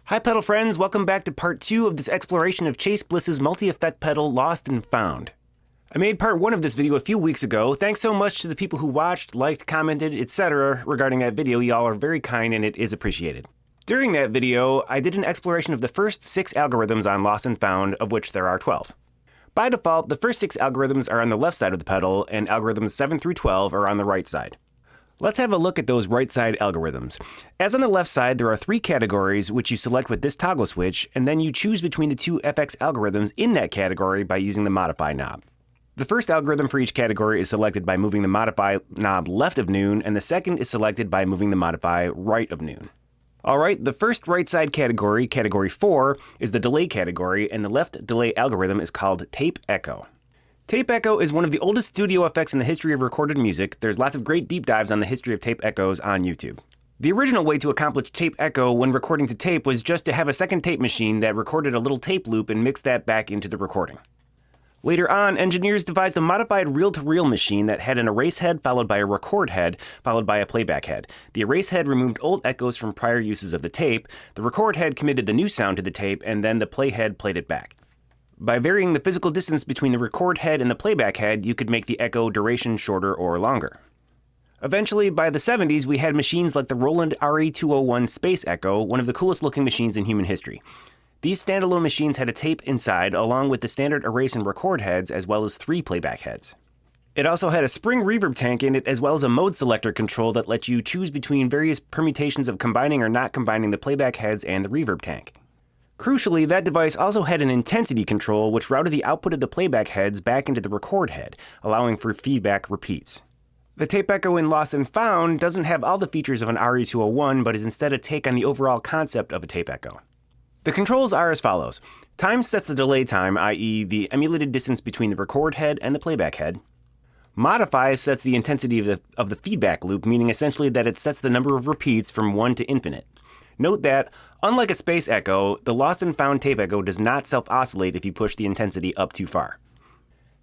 Hi pedal friends, welcome back to part 2 of this exploration of Chase Bliss's multi-effect pedal Lost and Found. I made part 1 of this video a few weeks ago. Thanks so much to the people who watched, liked, commented, etc. regarding that video. Y'all are very kind and it is appreciated. During that video, I did an exploration of the first 6 algorithms on Lost and Found, of which there are 12. By default, the first 6 algorithms are on the left side of the pedal, and algorithms 7 through 12 are on the right side. Let's have a look at those right side algorithms. As on the left side, there are 3 categories which you select with this toggle switch, and then you choose between the 2 FX algorithms in that category by using the modify knob. The first algorithm for each category is selected by moving the modify knob left of noon, and the second is selected by moving the modify right of noon. Alright, the first right side category, category 4, is the delay category, and the left delay algorithm is called tape echo. Tape echo is one of the oldest studio effects in the history of recorded music. There's lots of great deep dives on the history of tape echoes on YouTube. The original way to accomplish tape echo when recording to tape was just to have a second tape machine that recorded a little tape loop and mixed that back into the recording. Later on, engineers devised a modified reel-to-reel machine that had an erase head followed by a record head followed by a playback head. The erase head removed old echoes from prior uses of the tape, the record head committed the new sound to the tape, and then the play head played it back. By varying the physical distance between the record head and the playback head, you could make the echo duration shorter or longer. Eventually, by the 70s, we had machines like the Roland RE201 Space Echo, one of the coolest looking machines in human history. These standalone machines had a tape inside, along with the standard erase and record heads, as well as 3 playback heads. It also had a spring reverb tank in it, as well as a mode selector control that lets you choose between various permutations of combining or not combining the playback heads and the reverb tank. Crucially, that device also had an intensity control which routed the output of the playback heads back into the record head, allowing for feedback repeats. The tape echo in Lost and Found doesn't have all the features of an RE201, but is instead a take on the overall concept of a tape echo. The controls are as follows. Time sets the delay time, i.e. the emulated distance between the record head and the playback head. Modify sets the intensity of the feedback loop, meaning essentially that it sets the number of repeats from 1 to infinite. Note that, unlike a space echo, the Lost and Found tape echo does not self-oscillate if you push the intensity up too far.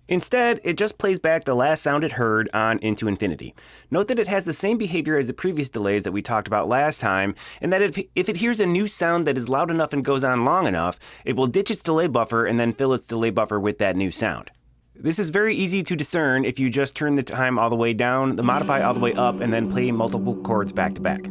Instead, it just plays back the last sound it heard on into infinity. Note that it has the same behavior as the previous delays that we talked about last time, and that if it hears a new sound that is loud enough and goes on long enough, it will ditch its delay buffer and then fill its delay buffer with that new sound. This is very easy to discern if you just turn the time all the way down, the modify all the way up, and then play multiple chords back to back.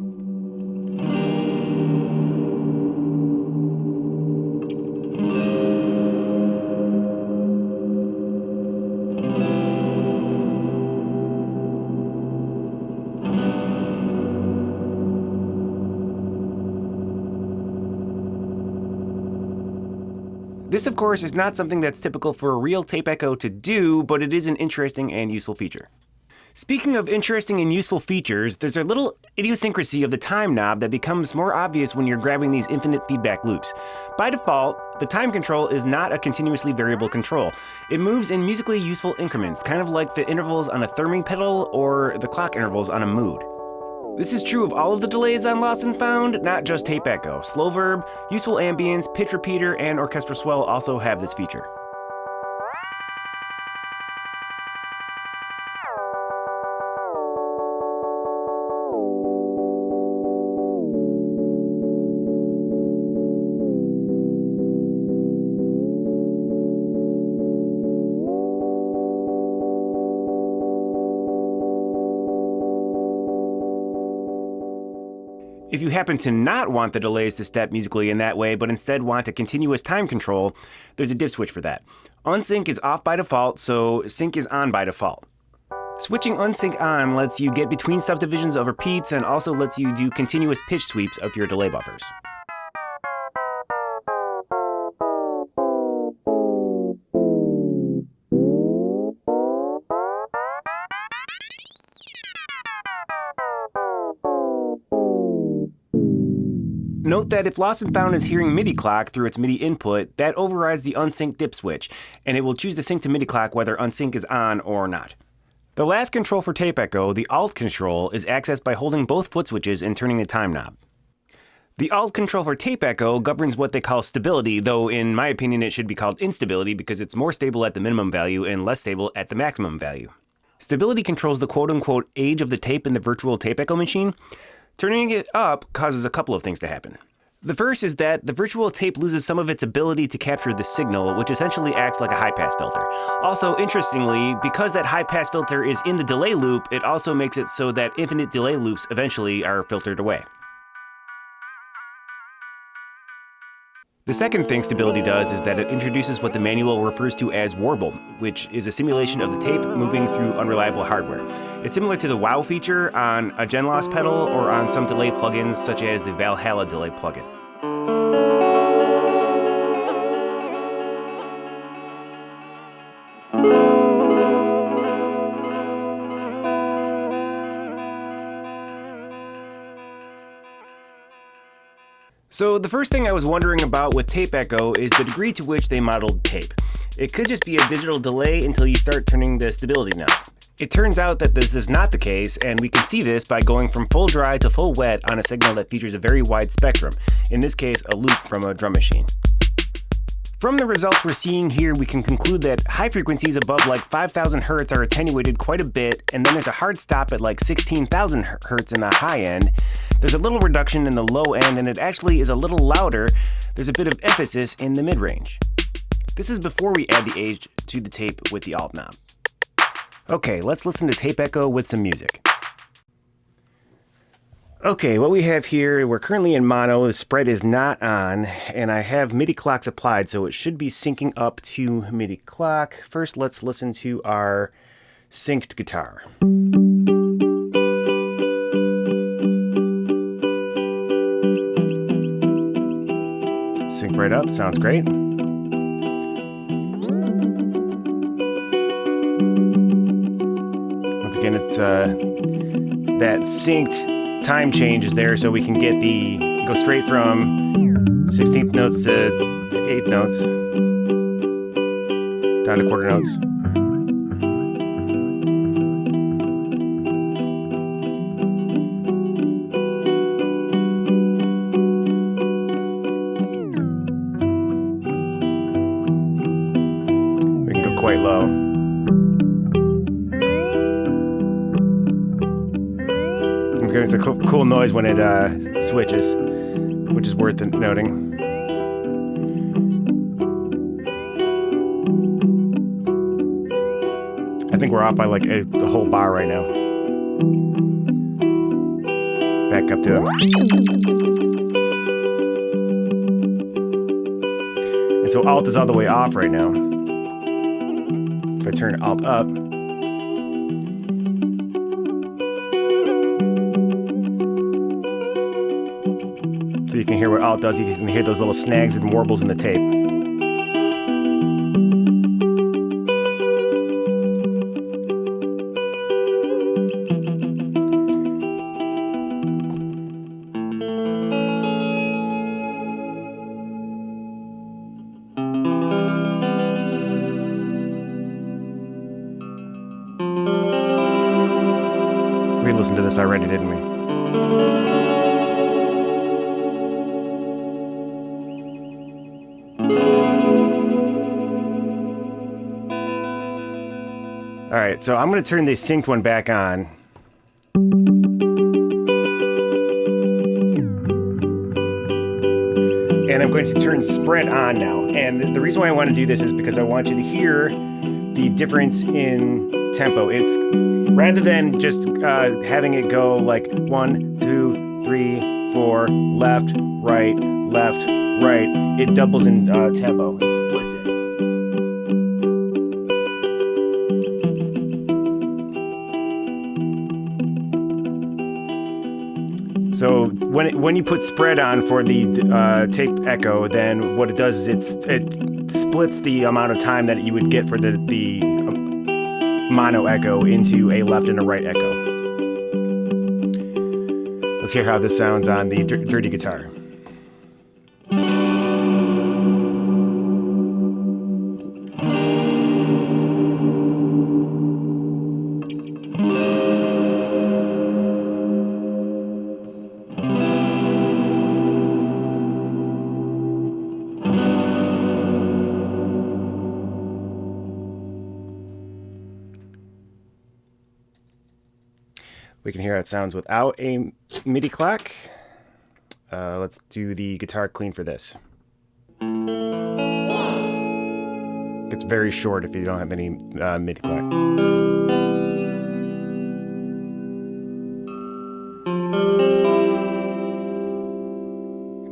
This, of course, is not something that's typical for a real tape echo to do, but it is an interesting and useful feature. Speaking of interesting and useful features, there's a little idiosyncrasy of the time knob that becomes more obvious when you're grabbing these infinite feedback loops. By default, the time control is not a continuously variable control. It moves in musically useful increments, kind of like the intervals on a thirming pedal or the clock intervals on a mood. This is true of all of the delays on Lost and Found, not just tape echo. Slow verb, useful ambience, pitch repeater, and orchestral swell also have this feature. If you happen to not want the delays to step musically in that way, but instead want a continuous time control, there's a dip switch for that. Unsync is off by default, so sync is on by default. Switching unsync on lets you get between subdivisions of repeats and also lets you do continuous pitch sweeps of your delay buffers. Note that if Lost and Found is hearing MIDI clock through its MIDI input, that overrides the unsync dip switch, and it will choose the sync to MIDI clock whether unsync is on or not. The last control for tape echo, the Alt control, is accessed by holding both foot switches and turning the time knob. The Alt control for tape echo governs what they call stability, though in my opinion it should be called instability because it's more stable at the minimum value and less stable at the maximum value. Stability controls the quote-unquote age of the tape in the virtual tape echo machine. Turning it up causes a couple of things to happen. The first is that the virtual tape loses some of its ability to capture the signal, which essentially acts like a high-pass filter. Also, interestingly, because that high-pass filter is in the delay loop, it also makes it so that infinite delay loops eventually are filtered away. The second thing stability does is that it introduces what the manual refers to as warble, which is a simulation of the tape moving through unreliable hardware. It's similar to the wow feature on a gen loss pedal or on some delay plugins such as the Valhalla delay plugin. So the first thing I was wondering about with tape echo is the degree to which they modeled tape. It could just be a digital delay until you start turning the stability knob. It turns out that this is not the case, and we can see this by going from full dry to full wet on a signal that features a very wide spectrum, in this case a loop from a drum machine. From the results we're seeing here, we can conclude that high frequencies above like 5,000 Hertz are attenuated quite a bit, and then there's a hard stop at like 16,000 Hertz in the high end. There's a little reduction in the low end, and it actually is a little louder. There's a bit of emphasis in the mid-range. This is before we add the age to the tape with the alt knob. Okay, let's listen to tape echo with some music. Okay, what we have here, we're currently in mono, the spread is not on, and I have MIDI clocks applied, so it should be syncing up to MIDI clock. First, let's listen to our synced guitar. Sync right up, sounds great. Once again, it's that synced time change is there so we can get go straight from 16th notes to 8th notes, down to quarter notes. Quite low. It's a cool noise when it switches, which is worth noting. I think we're off by like the whole bar right now. Back up to it. And so alt is all the way off right now. If I turn alt up, so you can hear what alt does. You can hear those little snags and warbles in the tape. We listened to this already, didn't we? All right, so I'm going to turn the synced one back on. And I'm going to turn spread on now. And the reason why I want to do this is because I want you to hear the difference in tempo. It's rather than just having it go like 1, 2, 3, 4, left, right, it doubles in tempo. It splits it. So when you put spread on for the tape echo, then what it does is it splits the amount of time that you would get for the mono echo into a left and a right echo. Let's hear how this sounds on the dirty guitar. We can hear how it sounds without a MIDI clock. Let's do the guitar clean for this. It's very short if you don't have any mid clack.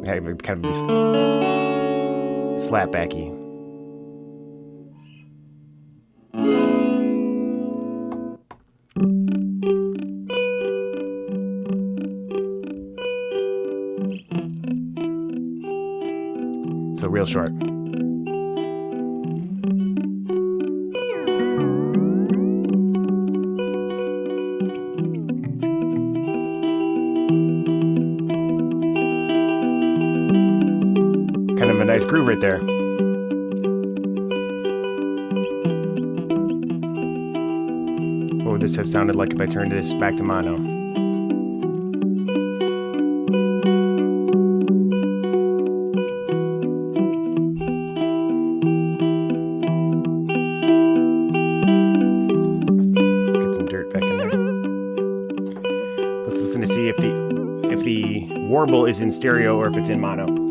Hey, it kind of be slapbacky. So real short. Kind of a nice groove right there. What would this have sounded like if I turned this back to mono? Get some dirt back in there. Let's listen to see if the warble is in stereo or if it's in mono.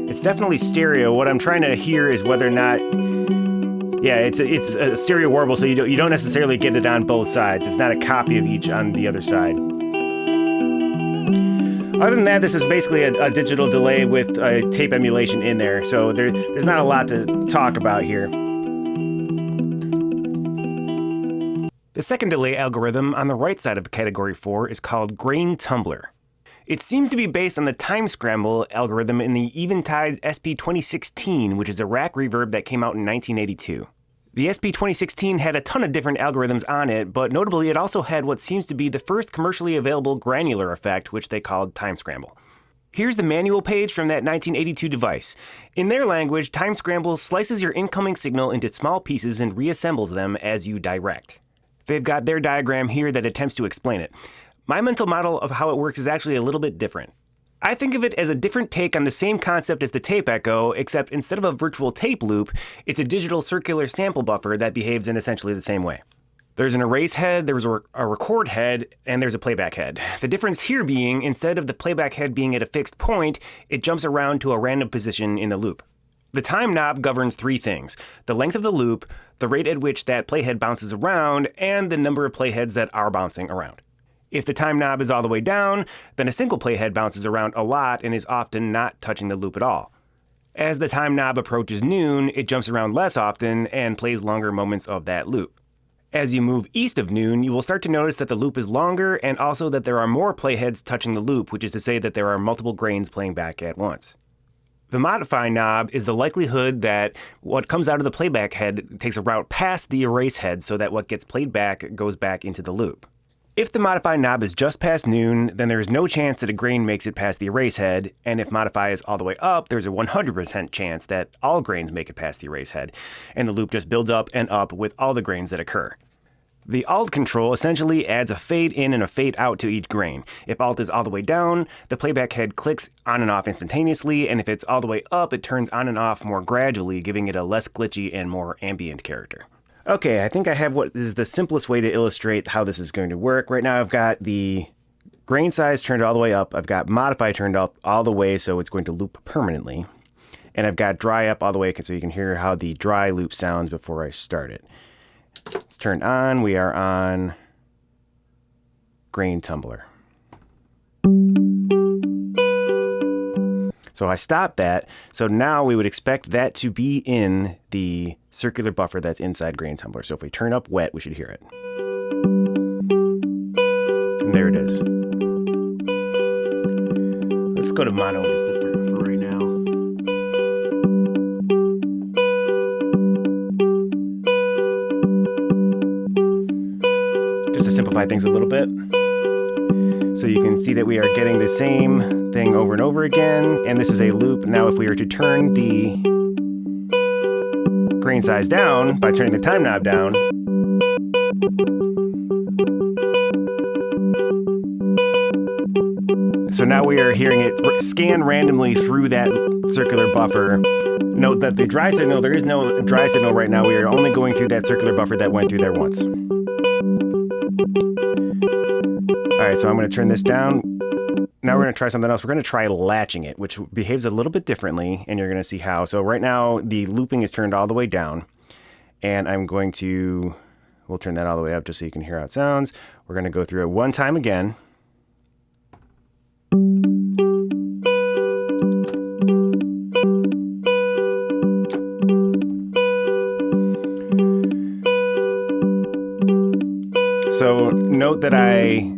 It's definitely stereo. What I'm trying to hear is whether or not, yeah, it's a stereo warble, so you don't necessarily get it on both sides. It's not a copy of each on the other side. Other than that, this is basically a digital delay with a tape emulation in there, so there's not a lot to talk about here. The second delay algorithm on the right side of Category 4 is called Grain Tumbler. It seems to be based on the time scramble algorithm in the Eventide SP2016, which is a rack reverb that came out in 1982. The SP2016 had a ton of different algorithms on it, but notably it also had what seems to be the first commercially available granular effect, which they called time scramble. Here's the manual page from that 1982 device. In their language, time scramble slices your incoming signal into small pieces and reassembles them as you direct. They've got their diagram here that attempts to explain it. My mental model of how it works is actually a little bit different. I think of it as a different take on the same concept as the tape echo, except instead of a virtual tape loop, it's a digital circular sample buffer that behaves in essentially the same way. There's an erase head, there's a record head, and there's a playback head. The difference here being, instead of the playback head being at a fixed point, it jumps around to a random position in the loop. The time knob governs three things: the length of the loop, the rate at which that playhead bounces around, and the number of playheads that are bouncing around. If the time knob is all the way down, then a single playhead bounces around a lot and is often not touching the loop at all. As the time knob approaches noon, it jumps around less often and plays longer moments of that loop. As you move east of noon, you will start to notice that the loop is longer and also that there are more playheads touching the loop, which is to say that there are multiple grains playing back at once. The modify knob is the likelihood that what comes out of the playback head takes a route past the erase head so that what gets played back goes back into the loop. If the modify knob is just past noon, then there is no chance that a grain makes it past the erase head, and if modify is all the way up, there's a 100% chance that all grains make it past the erase head, and the loop just builds up and up with all the grains that occur. The alt control essentially adds a fade in and a fade out to each grain. If alt is all the way down, the playback head clicks on and off instantaneously, and if it's all the way up, it turns on and off more gradually, giving it a less glitchy and more ambient character. Okay, I think I have what is the simplest way to illustrate how this is going to work. Right now I've got the grain size turned all the way up. I've got modify turned up all the way so it's going to loop permanently. And I've got dry up all the way so you can hear how the dry loop sounds before I start it. It's turned on. We are on Grain Tumbler. So I stopped that. So now we would expect that to be in the circular buffer that's inside Grain Tumbler. So if we turn up wet, we should hear it. And there it is. Let's go to mono just for right now. Just to simplify things a little bit. So you can see that we are getting the same thing over and over again, and this is a loop. Now if we were to turn the grain size down by turning the time knob down, So now we are hearing it scan randomly through that circular buffer. Note that the dry signal, there is no dry signal right now. We are only going through that circular buffer that went through there once. All right, so I'm going to turn this down. Now we're going to try something else. We're going to try latching it, which behaves a little bit differently, and you're going to see how. So right now, the looping is turned all the way down, and I'm going to, we'll turn that all the way up just so you can hear how it sounds. We're going to go through it one time again. So note that I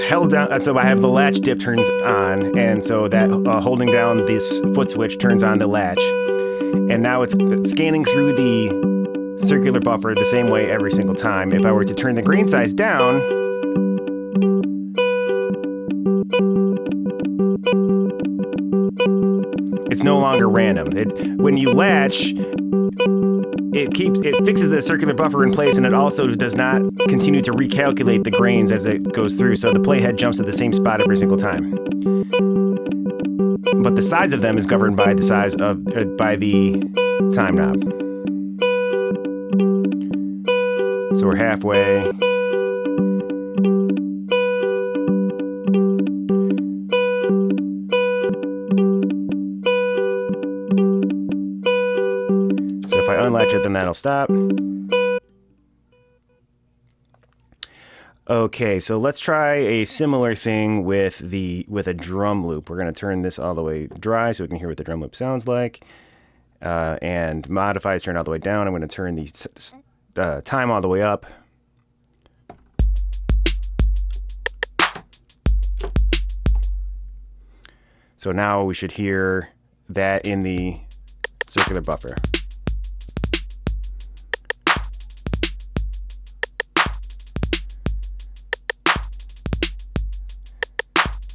held down, so I have the latch dip turns on, and so that holding down this foot switch turns on the latch. And now it's scanning through the circular buffer the same way every single time. If I were to turn the grain size down, it's no longer random. When you latch, it fixes the circular buffer in place, and it also does not continue to recalculate the grains as it goes through, so the playhead jumps at the same spot every single time. But the size of them is governed by the size of by the time knob. So we're halfway. If I unlatch it, then that'll stop. Okay, so let's try a similar thing with a drum loop. We're going to turn this all the way dry so we can hear what the drum loop sounds like. And modify is turned all the way down. I'm going to turn the time all the way up. So now we should hear that in the circular buffer.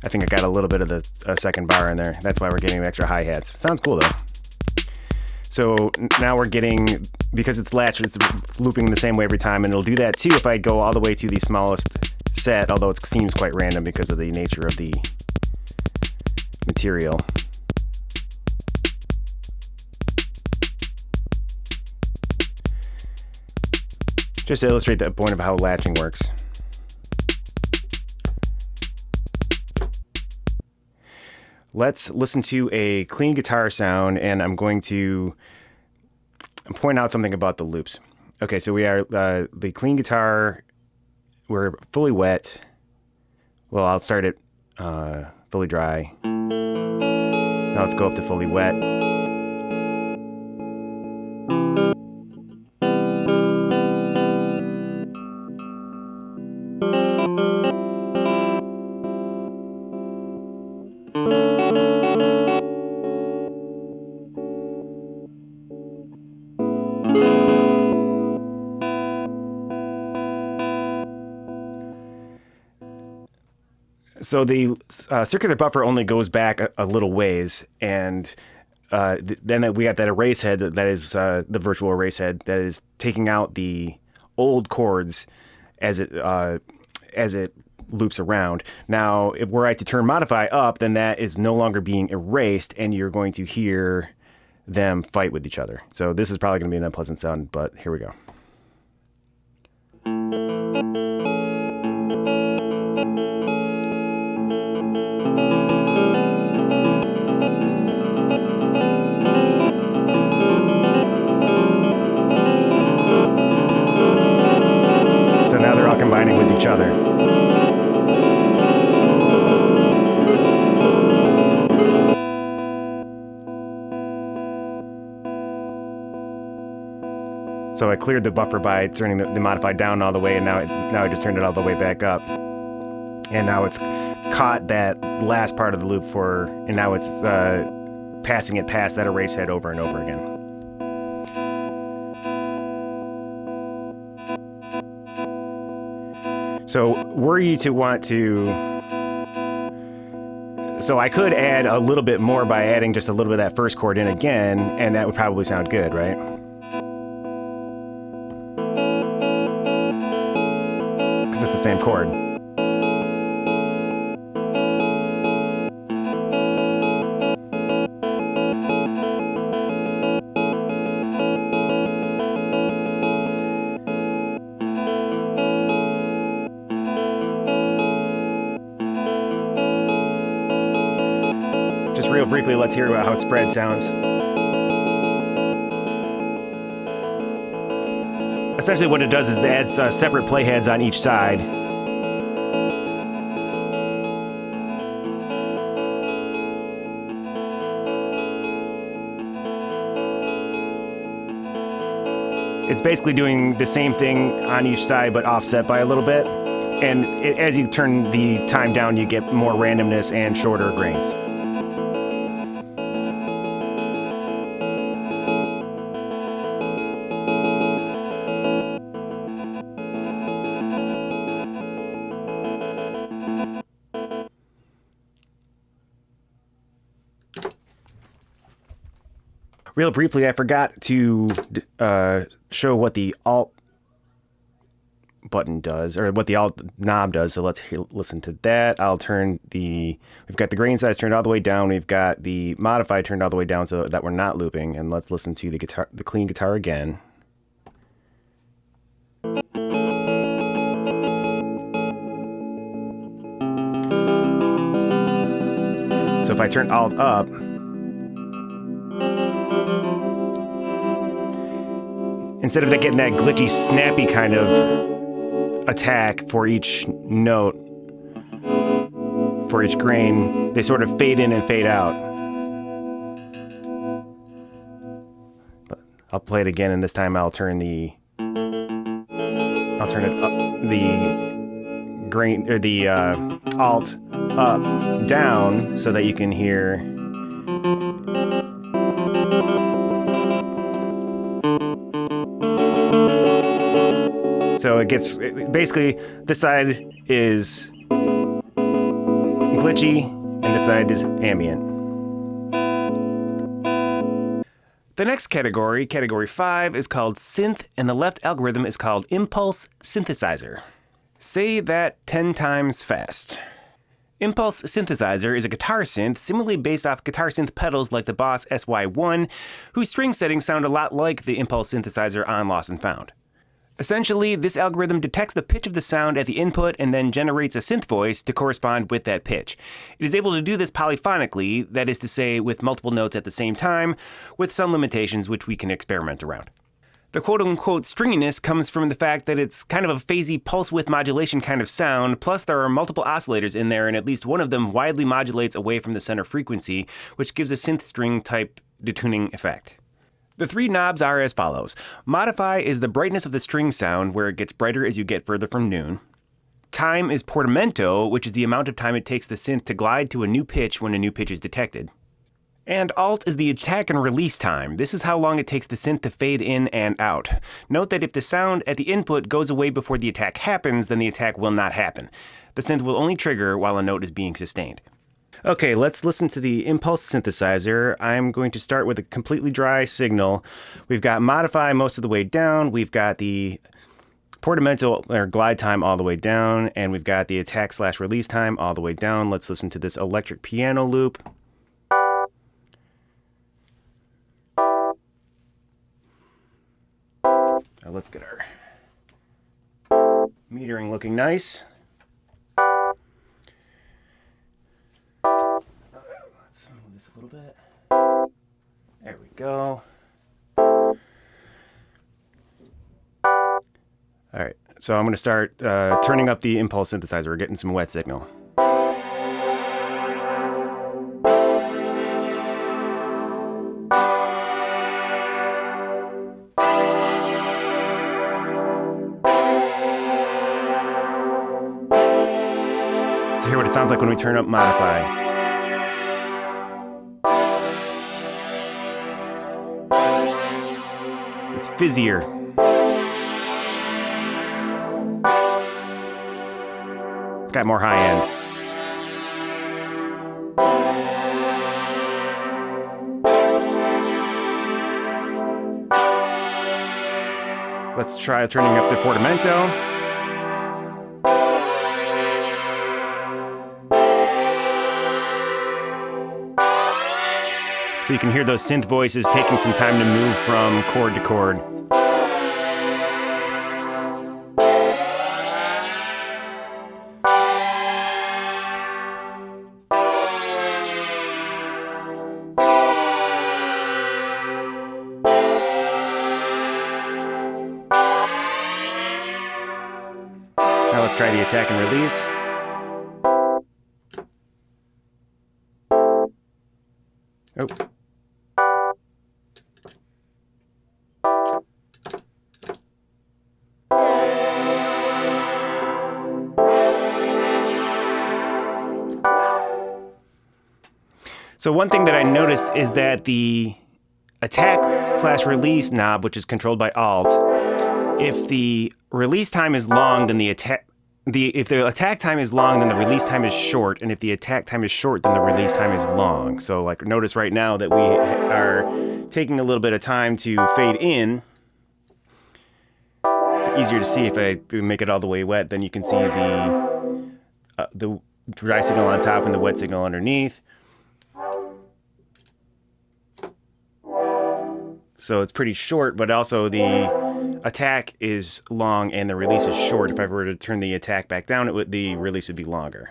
I think I got a little bit of the second bar in there. That's why we're getting the extra hi-hats. Sounds cool though. So now we're getting, because it's latched, it's looping the same way every time, and it'll do that too if I go all the way to the smallest set, although it seems quite random because of the nature of the material. Just to illustrate the point of how latching works. Let's listen to a clean guitar sound, and I'm going to point out something about the loops. Okay, so we are the clean guitar, we're fully wet. Well, I'll start it fully dry. Now let's go up to fully wet. So the circular buffer only goes back a little ways, and then we got that erase head that is the virtual erase head that is taking out the old chords as it loops around. Now, if were I to turn modify up, then that is no longer being erased, and you're going to hear them fight with each other. So this is probably going to be an unpleasant sound, but here we go. So now they're all combining with each other. So I cleared the buffer by turning the modify down all the way, and now I just turned it all the way back up. And now it's caught that last part of the loop and now it's passing it past that erase head over and over again. So were you to want to, so I could add a little bit more by adding just a little bit of that first chord in again, and that would probably sound good, right? Because it's the same chord. real briefly, let's hear about how spread sounds. Essentially what it does is it adds separate playheads on each side. It's basically doing the same thing on each side, but offset by a little bit. And as you turn the time down, you get more randomness and shorter grains. Real briefly, I forgot to show what the Alt button does, or what the Alt knob does, so let's listen to that. We've got the grain size turned all the way down, we've got the modify turned all the way down so that we're not looping, and let's listen to the clean guitar again. So if I turn Alt up, instead of getting that glitchy, snappy kind of attack for each note, for each grain, they sort of fade in and fade out. But I'll play it again, and this time I'll turn it up, the grain, or the Alt up, down, so that you can hear. So it gets, basically, this side is glitchy, and this side is ambient. The next category, category 5, is called Synth, and the left algorithm is called Impulse Synthesizer. Say that 10 times fast. Impulse Synthesizer is a guitar synth similarly based off guitar synth pedals like the Boss SY1, whose string settings sound a lot like the Impulse Synthesizer on Lost and Found. Essentially, this algorithm detects the pitch of the sound at the input and then generates a synth voice to correspond with that pitch. It is able to do this polyphonically, that is to say, with multiple notes at the same time, with some limitations which we can experiment around. The quote-unquote stringiness comes from the fact that it's kind of a phasey pulse-width modulation kind of sound, plus there are multiple oscillators in there, and at least one of them widely modulates away from the center frequency, which gives a synth string type detuning effect. The 3 knobs are as follows. Modify is the brightness of the string sound, where it gets brighter as you get further from noon. Time is portamento, which is the amount of time it takes the synth to glide to a new pitch when a new pitch is detected. And Alt is the attack and release time. This is how long it takes the synth to fade in and out. Note that if the sound at the input goes away before the attack happens, then the attack will not happen. The synth will only trigger while a note is being sustained. Okay, let's listen to the Impulse Synthesizer. I'm going to start with a completely dry signal. We've got modify most of the way down. We've got the portamento or glide time all the way down, and we've got the attack/release time all the way down. Let's listen to this electric piano loop. Now let's get our metering looking nice. Let's move this a little bit. There we go. All right, so I'm going to start turning up the Impulse Synthesizer. We're getting some wet signal. Let's hear what it sounds like when we turn up Modify. It's fizzier. It's got more high end. Let's try turning up the portamento. So you can hear those synth voices taking some time to move from chord to chord. attack and release. Oh. So one thing that I noticed is that the attack/release knob, which is controlled by Alt, if the release time is long, then if the attack time is long, then the release time is short, and if the attack time is short, then the release time is long. So like notice right now that we are taking a little bit of time to fade in. It's easier to see if I make it all the way wet. Then you can see the dry signal on top and the wet signal underneath. So it's pretty short, but also the attack is long and the release is short. If I were to turn the attack back down, the release would be longer.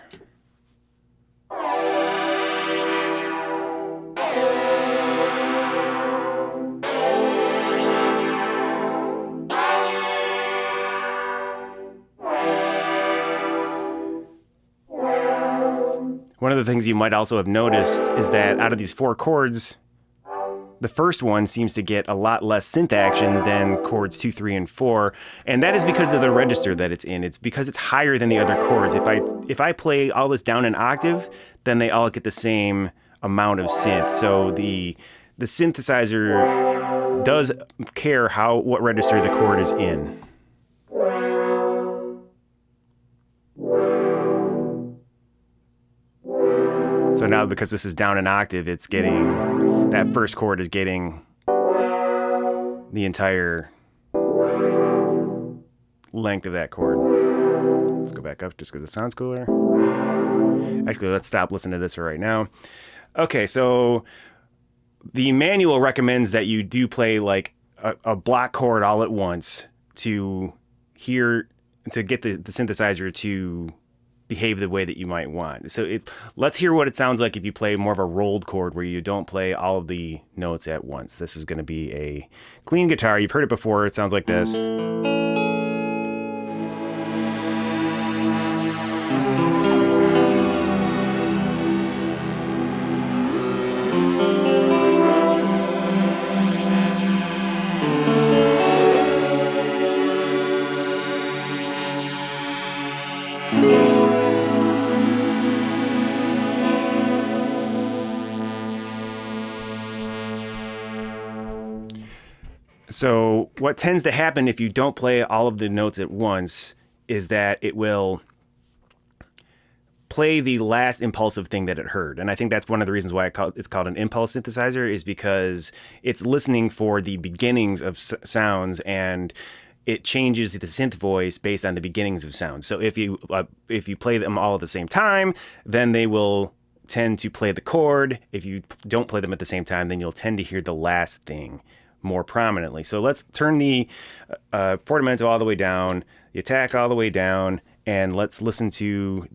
One of the things you might also have noticed is that out of these 4 chords, the first one seems to get a lot less synth action than chords 2, 3, and 4, and that is because of the register that it's in. It's because it's higher than the other chords. If I play all this down an octave, then they all get the same amount of synth. So the synthesizer does care what register the chord is in. So now because this is down an octave, it's getting, that first chord is getting the entire length of that chord. Let's go back up just because it sounds cooler. Actually, let's stop listening to this for right now. Okay, so the manual recommends that you do play like a block chord all at once to get the synthesizer to behave the way that you might want. So let's hear what it sounds like if you play more of a rolled chord where you don't play all of the notes at once. This is going to be a clean guitar. You've heard it before. It sounds like this. So what tends to happen if you don't play all of the notes at once is that it will play the last impulsive thing that it heard. And I think that's one of the reasons why it's called an impulse synthesizer, is because it's listening for the beginnings of sounds, and it changes the synth voice based on the beginnings of sounds. So if you play them all at the same time, then they will tend to play the chord. If you don't play them at the same time, then you'll tend to hear the last thing more prominently. So let's turn the portamento all the way down, the attack all the way down, and let's listen to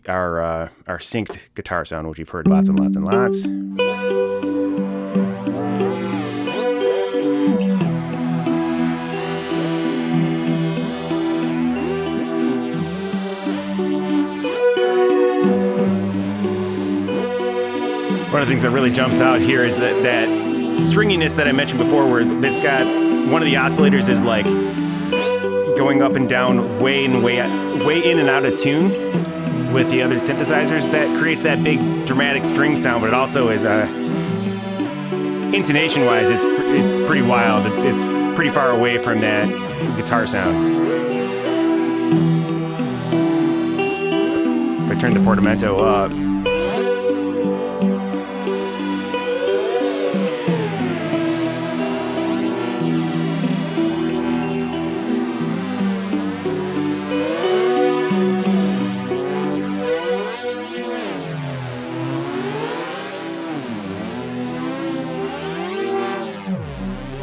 our synced guitar sound, which you've heard lots and lots and lots. One of the things that really jumps out here is that stringiness that I mentioned before, where it's got one of the oscillators is like going up and down, way in and out of tune with the other synthesizers. That creates that big dramatic string sound, but it also is intonation-wise, it's pretty wild. It's pretty far away from that guitar sound. If I turn the portamento up,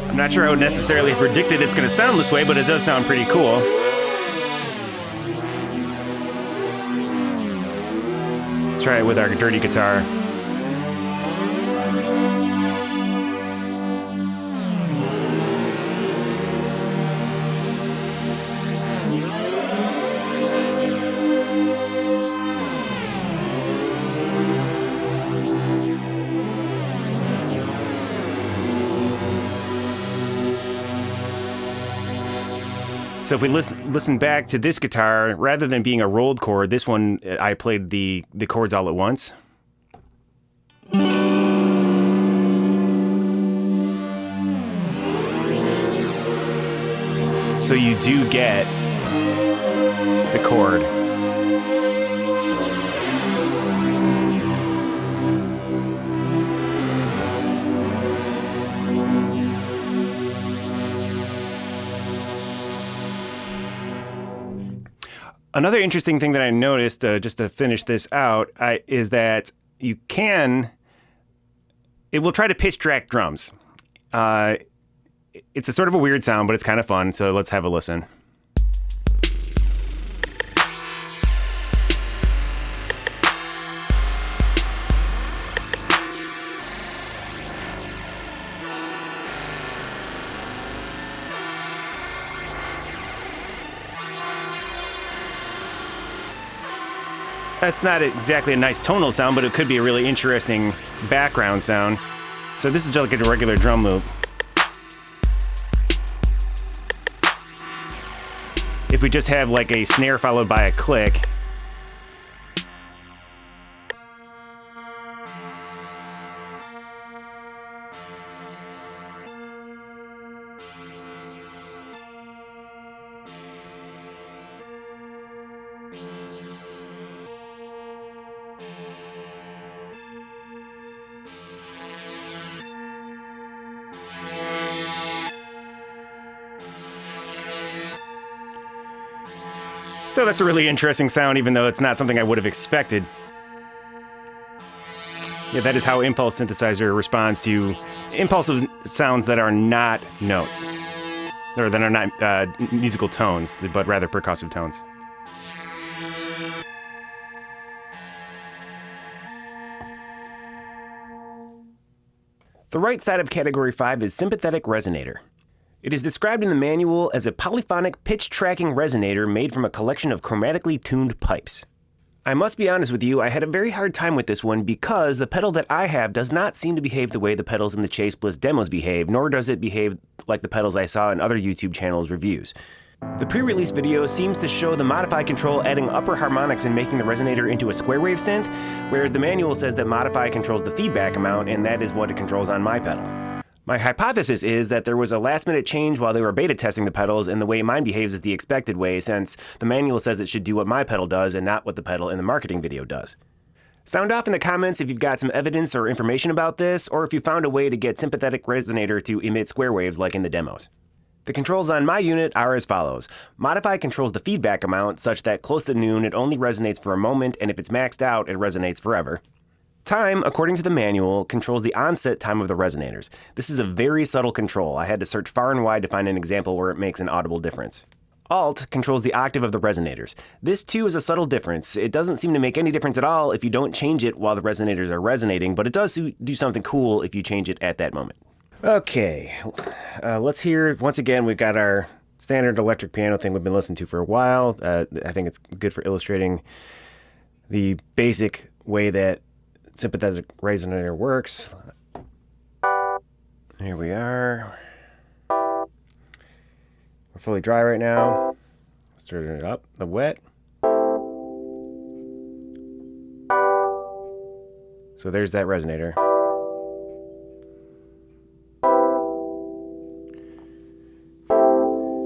I'm not sure I would necessarily have predicted it's going to sound this way, but it does sound pretty cool. Let's try it with our dirty guitar. So if we listen back to this guitar, rather than being a rolled chord, this one I played the chords all at once. So you do get the chord. Another interesting thing that I noticed, just to finish this out, is that it will try to pitch track drums. It's a sort of a weird sound, but it's kind of fun, so let's have a listen. That's not exactly a nice tonal sound, but it could be a really interesting background sound. So this is just like a regular drum loop. If we just have like a snare followed by a click. So that's a really interesting sound, even though it's not something I would have expected. Yeah, that is how Impulse Synthesizer responds to impulsive sounds that are not notes, or that are not musical tones, but rather percussive tones. The right side of Category 5 is Sympathetic Resonator. It is described in the manual as a polyphonic pitch-tracking resonator made from a collection of chromatically tuned pipes. I must be honest with you, I had a very hard time with this one because the pedal that I have does not seem to behave the way the pedals in the Chase Bliss demos behave, nor does it behave like the pedals I saw in other YouTube channels' reviews. The pre-release video seems to show the Modify control adding upper harmonics and making the resonator into a square wave synth, whereas the manual says that Modify controls the feedback amount, and that is what it controls on my pedal. My hypothesis is that there was a last-minute change while they were beta testing the pedals, and the way mine behaves is the expected way, since the manual says it should do what my pedal does and not what the pedal in the marketing video does. Sound off in the comments if you've got some evidence or information about this, or if you found a way to get Sympathetic Resonator to emit square waves like in the demos. The controls on my unit are as follows. Modify controls the feedback amount such that close to noon it only resonates for a moment, and if it's maxed out, it resonates forever. Time, according to the manual, controls the onset time of the resonators. This is a very subtle control. I had to search far and wide to find an example where it makes an audible difference. Alt controls the octave of the resonators. This too is a subtle difference. It doesn't seem to make any difference at all if you don't change it while the resonators are resonating, but it does do something cool if you change it at that moment. Okay, let's hear, once again, we've got our standard electric piano thing we've been listening to for a while. I think it's good for illustrating the basic way that Sympathetic Resonator works. Here we are. We're fully dry right now. Let's turn it up, the wet. So there's that resonator.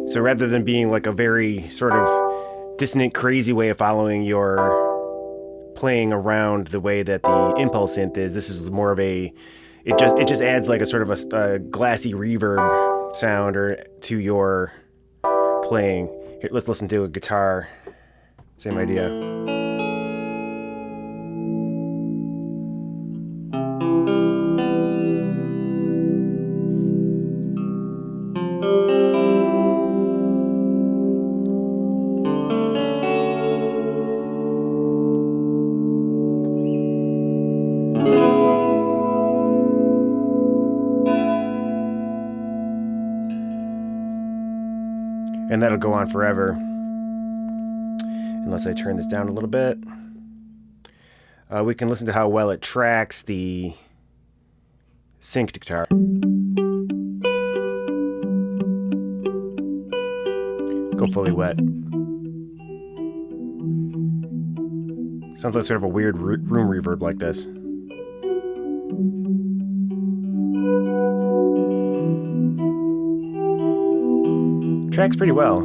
So rather than being like a very sort of dissonant, crazy way of following your playing around the way that the Impulse synth is, this is more of a, it just adds like a sort of a glassy reverb sound to your playing. Here, let's listen to a guitar. Same idea. And that'll go on forever, unless I turn this down a little bit. We can listen to how well it tracks the synced guitar. go fully wet. Sounds like sort of a weird room reverb like this. Tracks pretty well.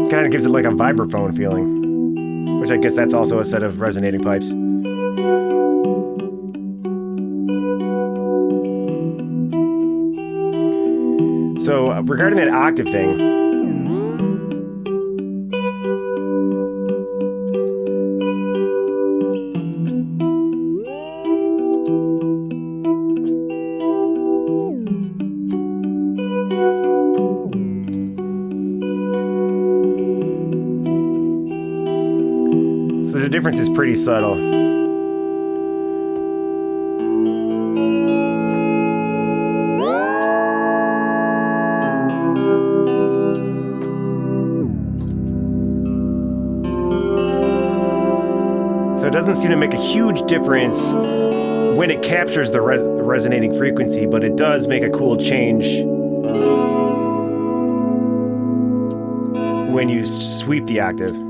Kind of gives it like a vibraphone feeling, which I guess that's also a set of resonating pipes. So regarding that octave thing, so the difference is pretty subtle. So it doesn't seem to make a huge difference when it captures the resonating frequency, but it does make a cool change when you sweep the octave.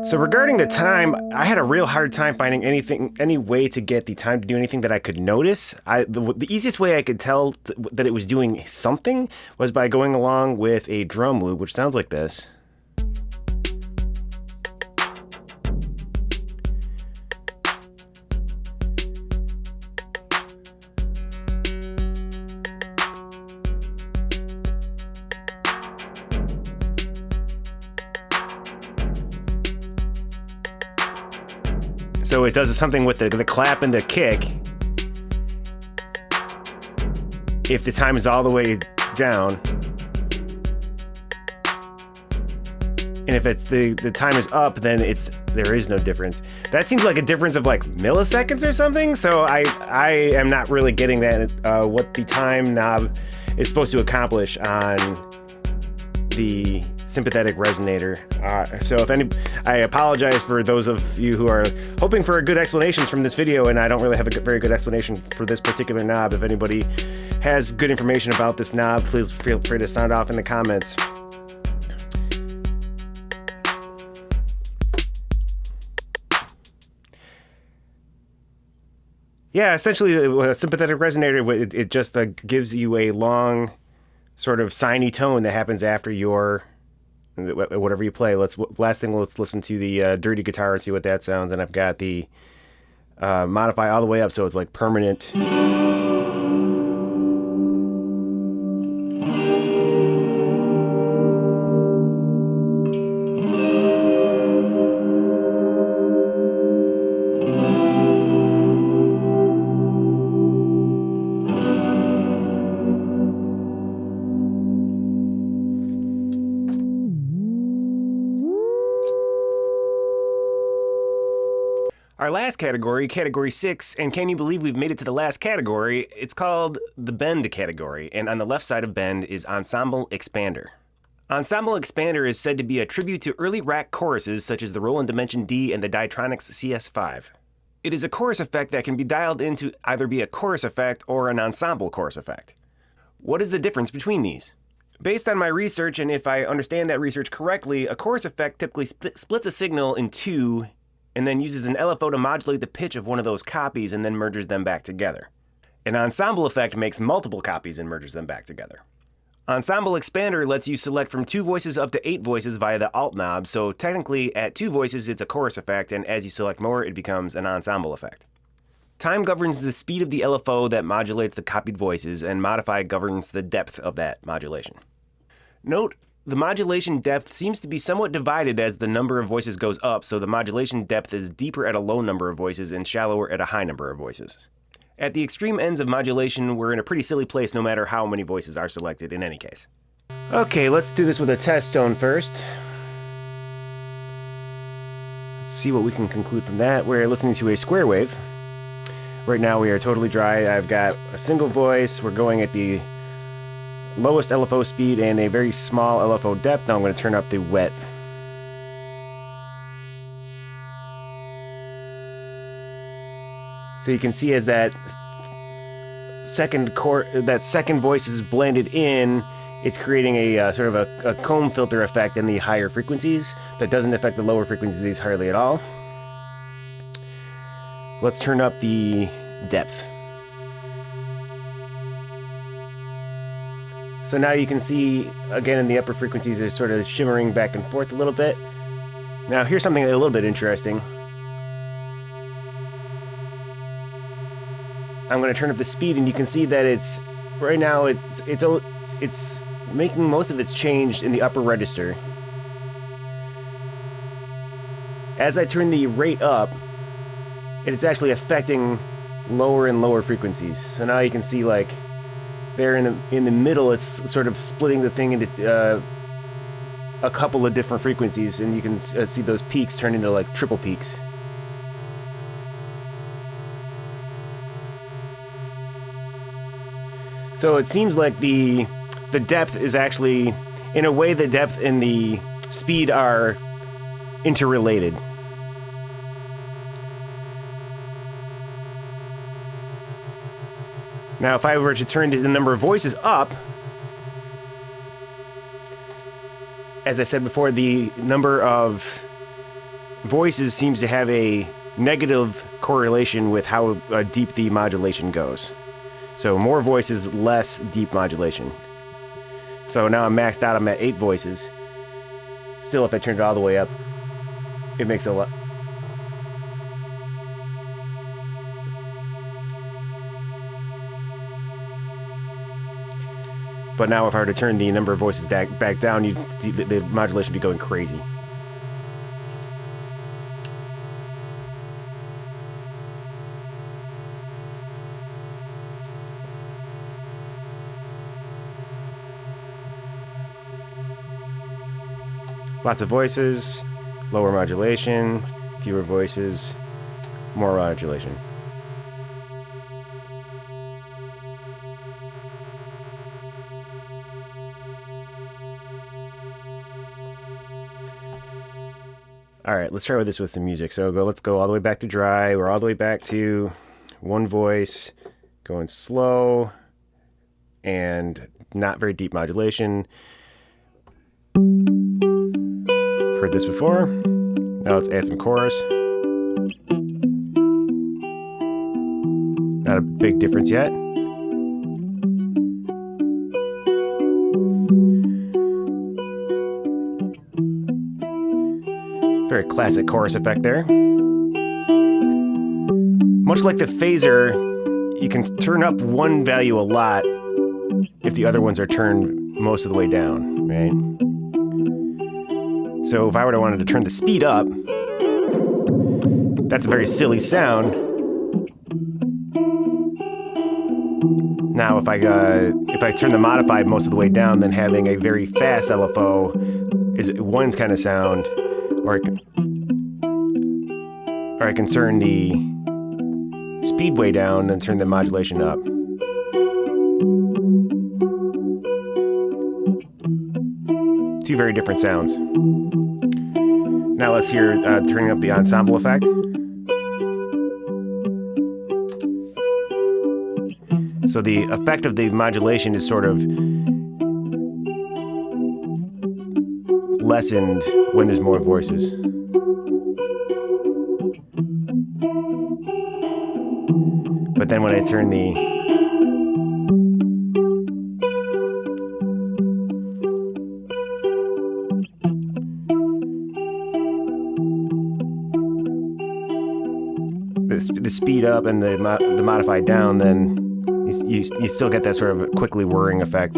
So regarding the time, I had a real hard time finding any way to get the time to do anything that I could notice. The easiest way I could tell that it was doing something was by going along with a drum loop, which sounds like this. So it does something with the clap and the kick. If the time is all the way down. And if it's the time is up, then there is no difference. That seems like a difference of like milliseconds or something. So I am not really getting that what the time knob is supposed to accomplish on the Sympathetic Resonator. So I apologize for those of you who are hoping for good explanations from this video, and I don't really have a very good explanation for this particular knob. If anybody has good information about this knob, please feel free to sound off in the comments. Yeah, essentially, a Sympathetic Resonator, it just gives you a long, sort of siny tone that happens after your whatever you play. Let's listen to the dirty guitar and see what that sounds. And I've got the modify all the way up, so it's like permanent. Our last category, category 6, and can you believe we've made it to the last category? It's called the Bend category, and on the left side of Bend is Ensemble Expander. Ensemble Expander is said to be a tribute to early rack choruses such as the Roland Dimension D and the Diatronix CS5. It is a chorus effect that can be dialed in to either be a chorus effect or an ensemble chorus effect. What is the difference between these? Based on my research, and if I understand that research correctly, a chorus effect typically splits a signal in two and then uses an LFO to modulate the pitch of one of those copies and then merges them back together. An ensemble effect makes multiple copies and merges them back together. Ensemble Expander lets you select from 2 voices up to 8 voices via the Alt knob, so technically at 2 voices it's a chorus effect, and as you select more it becomes an ensemble effect. Time governs the speed of the LFO that modulates the copied voices, and Modify governs the depth of that modulation. Note, the modulation depth seems to be somewhat divided as the number of voices goes up, so the modulation depth is deeper at a low number of voices and shallower at a high number of voices. At the extreme ends of modulation, we're in a pretty silly place no matter how many voices are selected in any case. Okay, let's do this with a test tone first. Let's see what we can conclude from that. We're listening to a square wave. Right now we are totally dry. I've got a single voice. We're going at the lowest LFO speed and a very small LFO depth. Now I'm going to turn up the wet. So you can see as that second voice is blended in, it's creating a sort of a comb filter effect in the higher frequencies that doesn't affect the lower frequencies hardly at all. Let's turn up the depth. So now you can see, again, in the upper frequencies, they're sort of shimmering back and forth a little bit. Now here's something a little bit interesting. I'm going to turn up the speed, and you can see that it's right now it's making most of its change in the upper register. As I turn the rate up, it's actually affecting lower and lower frequencies. So now you can see, like, there in the middle, it's sort of splitting the thing into a couple of different frequencies, and you can see those peaks turn into like triple peaks. So it seems like the depth is actually, in a way, the depth and the speed are interrelated. Now, if I were to turn the number of voices up, as I said before, the number of voices seems to have a negative correlation with how deep the modulation goes. So more voices, less deep modulation. So now I'm maxed out, I'm at 8 voices. Still, if I turn it all the way up, it makes a lot. But now if I were to turn the number of voices back down, you'd see the modulation be going crazy. Lots of voices, lower modulation, fewer voices, more modulation. All right, let's try this with some music. So let's go all the way back to dry. We're all the way back to one voice, going slow and not very deep modulation. Heard this before. Now let's add some chorus. Not a big difference yet. Very classic chorus effect there. Much like the phaser, you can turn up one value a lot if the other ones are turned most of the way down, right? So if I wanted to turn the speed up, that's a very silly sound. Now if I turn the modified most of the way down, then having a very fast LFO is one kind of sound, or I can turn the speed way down, then turn the modulation up. Two very different sounds. Now let's hear turning up the ensemble effect. So the effect of the modulation is sort of lessened when there's more voices. But then when I turn the speed up and the modified down, then you still get that sort of quickly whirring effect.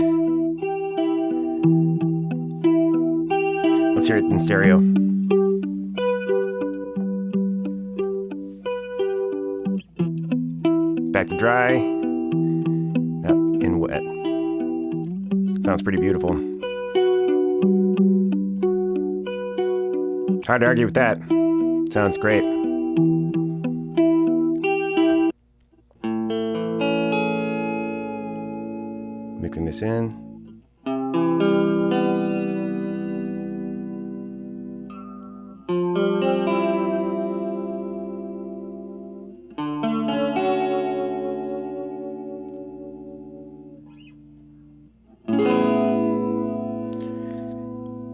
Let's hear it in stereo. Back back to dry. In wet. Sounds pretty beautiful. It's hard to argue with that. Sounds great. Mixing this in.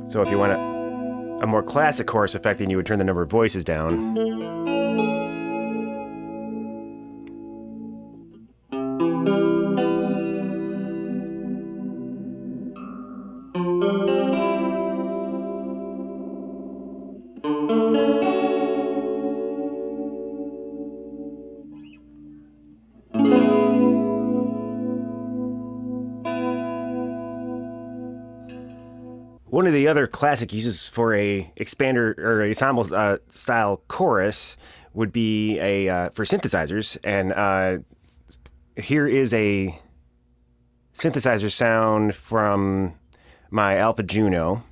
So if you want a more classic chorus effect, then you would turn the number of voices down. One of the other classic uses for a expander or ensemble style chorus would be for synthesizers, and here is a synthesizer sound from my Alpha Juno.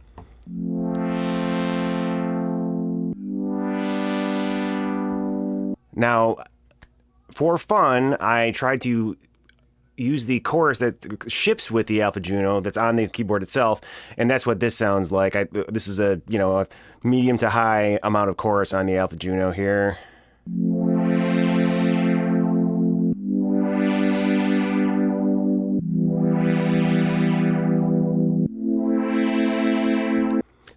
Now, for fun, I tried to use the chorus that ships with the Alpha Juno that's on the keyboard itself, and that's what this sounds like. This is a medium to high amount of chorus on the Alpha Juno here.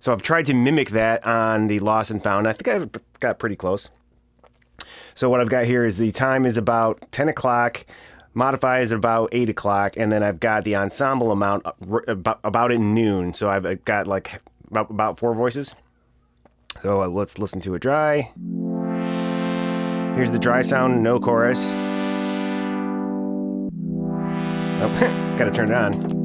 So I've tried to mimic that on the Lost and Found. I think I got pretty close. So what I've got here is the time is about 10 o'clock. Modify is about 8 o'clock, and then I've got the ensemble amount about at noon. So I've got like about 4 voices. So let's listen to it dry. Here's the dry sound, no chorus. Oh, gotta turn it on.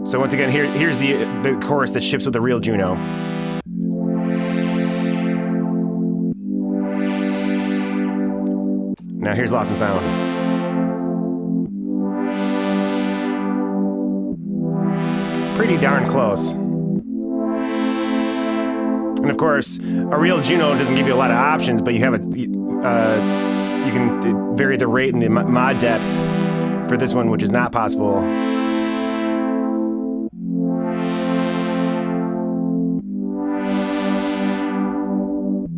So once again, here's the chorus that ships with the real Juno. Now here's Lost and Found. Pretty darn close. And of course, a real Juno doesn't give you a lot of options, but you have you can vary the rate and the mod depth for this one, which is not possible.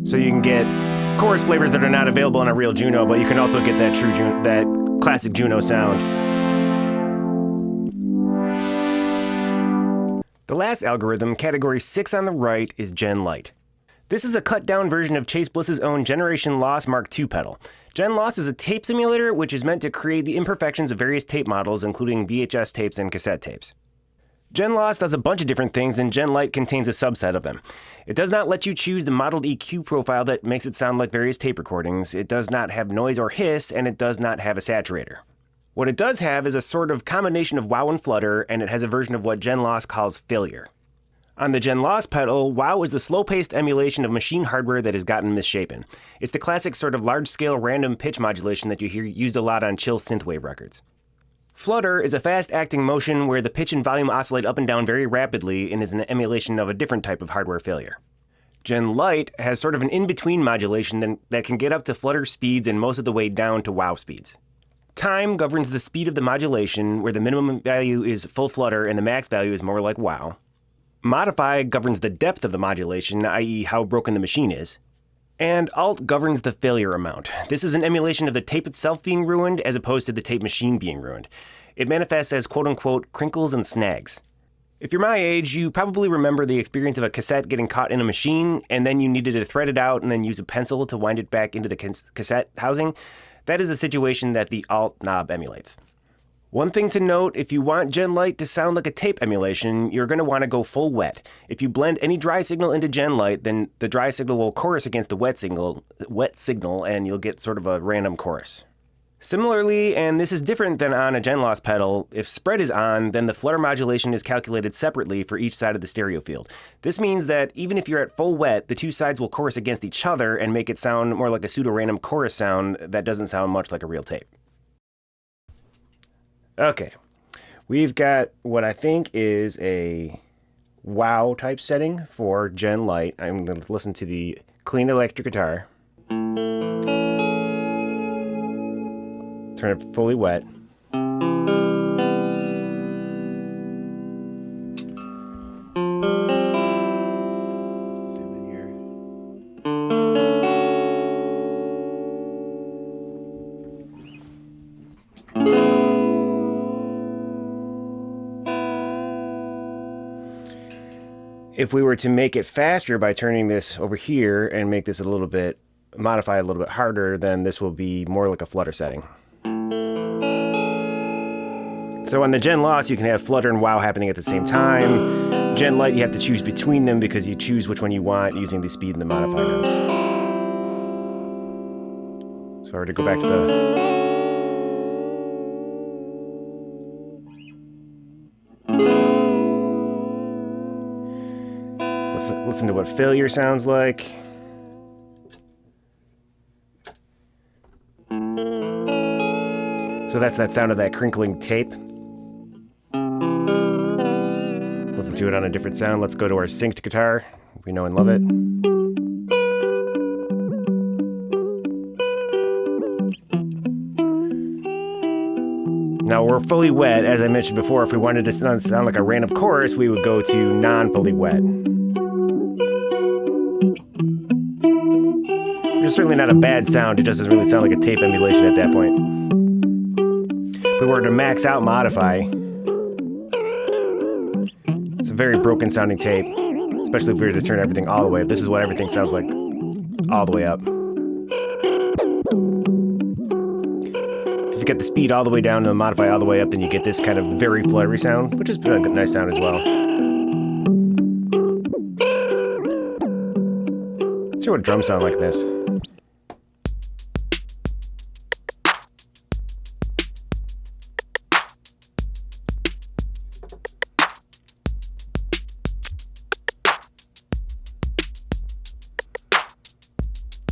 So you can get chorus flavors that are not available on a real Juno, but you can also get that classic Juno sound. The last algorithm, category 6 on the right, is Gen Lite. This is a cut-down version of Chase Bliss's own Generation Loss Mark II pedal. Gen Loss is a tape simulator which is meant to create the imperfections of various tape models, including VHS tapes and cassette tapes. Gen Loss does a bunch of different things, and Gen Lite contains a subset of them. It does not let you choose the modeled EQ profile that makes it sound like various tape recordings, it does not have noise or hiss, and it does not have a saturator. What it does have is a sort of combination of wow and flutter, and it has a version of what Gen Loss calls failure. On the Gen Loss pedal, wow is the slow-paced emulation of machine hardware that has gotten misshapen. It's the classic sort of large-scale random pitch modulation that you hear used a lot on chill synthwave records. Flutter is a fast-acting motion where the pitch and volume oscillate up and down very rapidly and is an emulation of a different type of hardware failure. Gen Lite has sort of an in-between modulation that can get up to flutter speeds and most of the way down to wow speeds. Time governs the speed of the modulation, where the minimum value is full flutter and the max value is more like wow. Modify governs the depth of the modulation, i.e. how broken the machine is. And Alt governs the failure amount. This is an emulation of the tape itself being ruined as opposed to the tape machine being ruined. It manifests as quote-unquote crinkles and snags. If you're my age, you probably remember the experience of a cassette getting caught in a machine, and then you needed to thread it out and then use a pencil to wind it back into the cassette housing. That is a situation that the Alt knob emulates. One thing to note, if you want Gen Lite to sound like a tape emulation, you're going to want to go full wet. If you blend any dry signal into Gen Lite, then the dry signal will chorus against the wet signal, and you'll get sort of a random chorus. Similarly, and this is different than on a gen loss pedal, if spread is on, then the flutter modulation is calculated separately for each side of the stereo field. This means that even if you're at full wet, the two sides will chorus against each other and make it sound more like a pseudo-random chorus sound that doesn't sound much like a real tape. Okay, we've got what I think is a wow type setting for Gen Lite. I'm going to listen to the clean electric guitar. Turn it fully wet. Zoom in here. If we were to make it faster by turning this over here and make this a little bit, modify it a little bit harder, then this will be more like a flutter setting. So on the Gen Loss, you can have flutter and wow happening at the same time. Gen Lite, you have to choose between them because you choose which one you want using the speed and the modify notes. So if I were to go back to listen to what failure sounds like. So that's that sound of that crinkling tape. Listen to it on a different sound. Let's go to our synced guitar. We know and love it. Now we're fully wet. As I mentioned before, if we wanted to sound like a random chorus, we would go to non-fully wet. It's certainly not a bad sound. It just doesn't really sound like a tape emulation at that point. If we were to max out modify, it's a very broken sounding tape, especially if we were to turn everything all the way up. This is what everything sounds like all the way up. If you get the speed all the way down and the modify all the way up, then you get this kind of very fluttery sound, which is a nice sound as well. Let's hear what drums sound like this.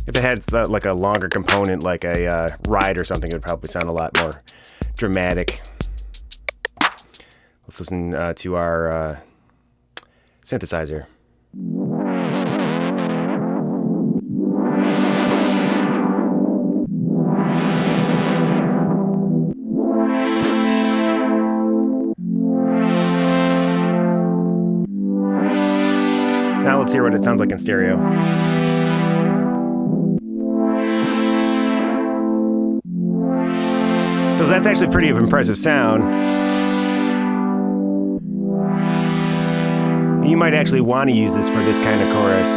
If it had like a longer component, like a ride or something, it would probably sound a lot more dramatic. Let's listen to our synthesizer. Now let's hear what it sounds like in stereo. So that's actually pretty impressive sound. You might actually want to use this for this kind of chorus.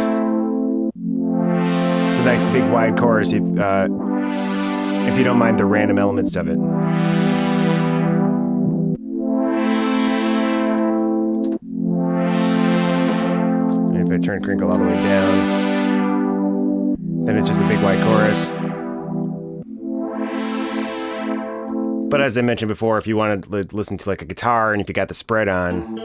It's a nice big wide chorus if you don't mind the random elements of it. And if I turn crinkle all the way down, then it's just a big wide chorus. But as I mentioned before, if you wanted to listen to like a guitar and if you got the spread on,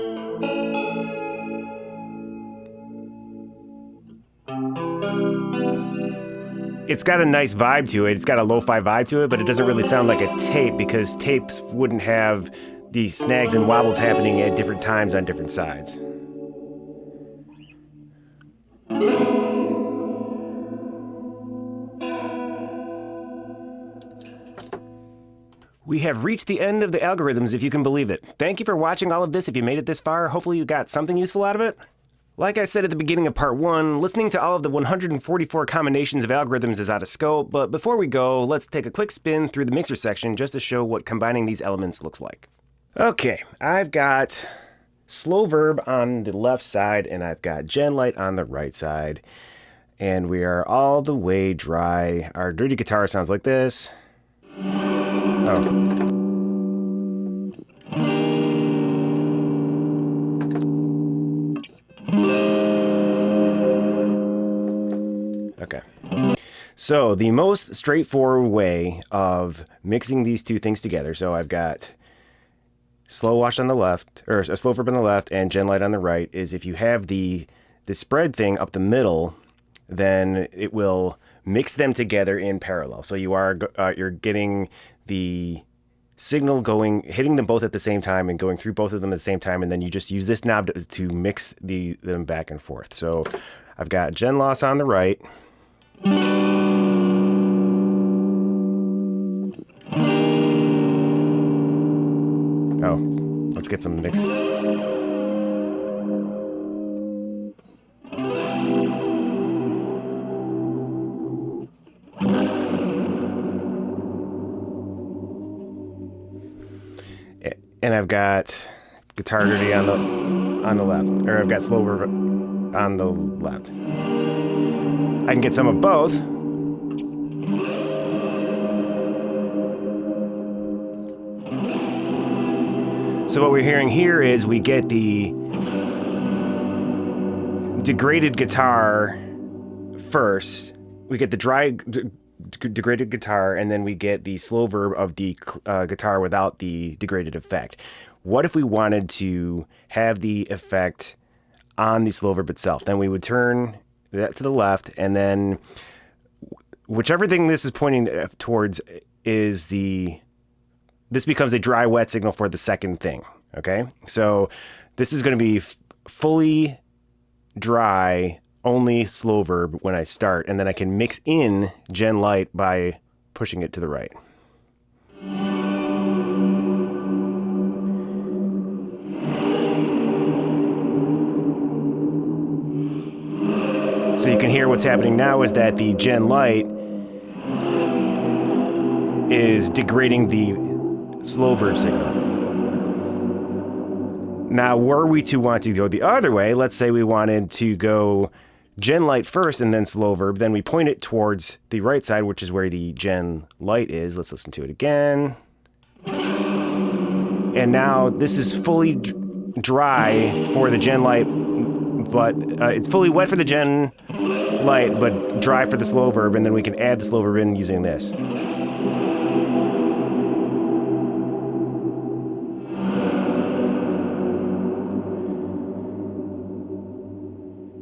it's got a nice vibe to it. It's got a lo-fi vibe to it, but it doesn't really sound like a tape because tapes wouldn't have these snags and wobbles happening at different times on different sides. We have reached the end of the algorithms, if you can believe it. Thank you for watching all of this. If you made it this far, hopefully you got something useful out of it. Like I said at the beginning of part 1, listening to all of the 144 combinations of algorithms is out of scope, but before we go, let's take a quick spin through the mixer section just to show what combining these elements looks like. Okay, I've got Slow Verb on the left side, and I've got Gen Lite on the right side. And we are all the way dry. Our dirty guitar sounds like this. Oh. Okay. So the most straightforward way of mixing these two things together, so I've got slow wash on the left, or a slow verb on the left and Gen Lite on the right, is if you have the spread thing up the middle, then it will mix them together in parallel. So you're getting the signal going, hitting them both at the same time and going through both of them at the same time, and then you just use this knob to mix them back and forth. So I've got Gen Loss on the right. Oh, let's get some mix. And I've got guitar dirty on the left, or I've got slow reverb on the left. I can get some of both. So what we're hearing here is we get the degraded guitar first. We get the dry degraded guitar, and then we get the slow verb of the guitar without the degraded effect. What if we wanted to have the effect on the slow verb itself? Then we would turn that to the left, and then whichever thing this is pointing towards is this becomes a dry wet signal for the second thing. Okay, so this is going to be fully dry, only slow verb when I start, and then I can mix in Gen Lite by pushing it to the right. So you can hear what's happening now is that the Gen Lite is degrading the slow verb signal. Now, were we to want to go the other way, let's say we wanted to go Gen Lite first and then slow verb, then we point it towards the right side, which is where the Gen Lite is. Let's listen to it again. And now this is fully dry for the Gen Lite, but it's fully wet for the Gen Lite, but dry for the slow verb, and then we can add the slow verb in using this.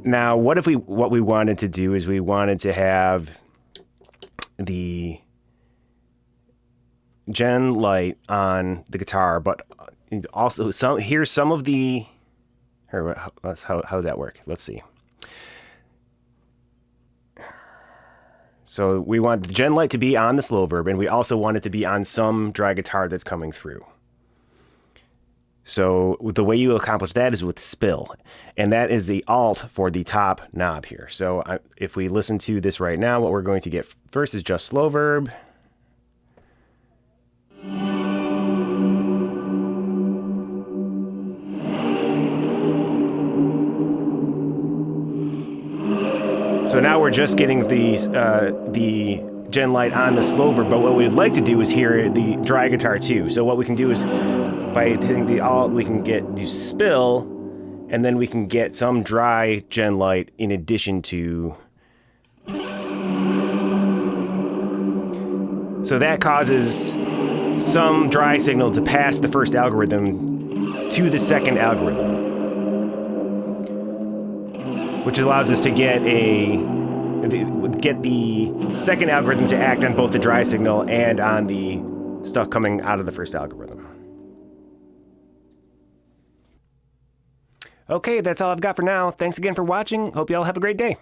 Now, what we wanted to do is we wanted to have the Gen Lite on the guitar, but also here's some of the. How does that work? Let's see. So we want the Gen Lite to be on the slow verb, and we also want it to be on some dry guitar that's coming through. So the way you accomplish that is with spill, and that is the alt for the top knob here. So if we listen to this right now, what we're going to get first is just slow verb. So now we're just getting the Gen Lite on the slow verb, but what we'd like to do is hear the dry guitar too. So what we can do is by hitting the alt, we can get the spill, and then we can get some dry Gen Lite in addition to. So that causes some dry signal to pass the first algorithm to the second algorithm, which allows us to get the second algorithm to act on both the dry signal and on the stuff coming out of the first algorithm. Okay, that's all I've got for now. Thanks again for watching. Hope you all have a great day.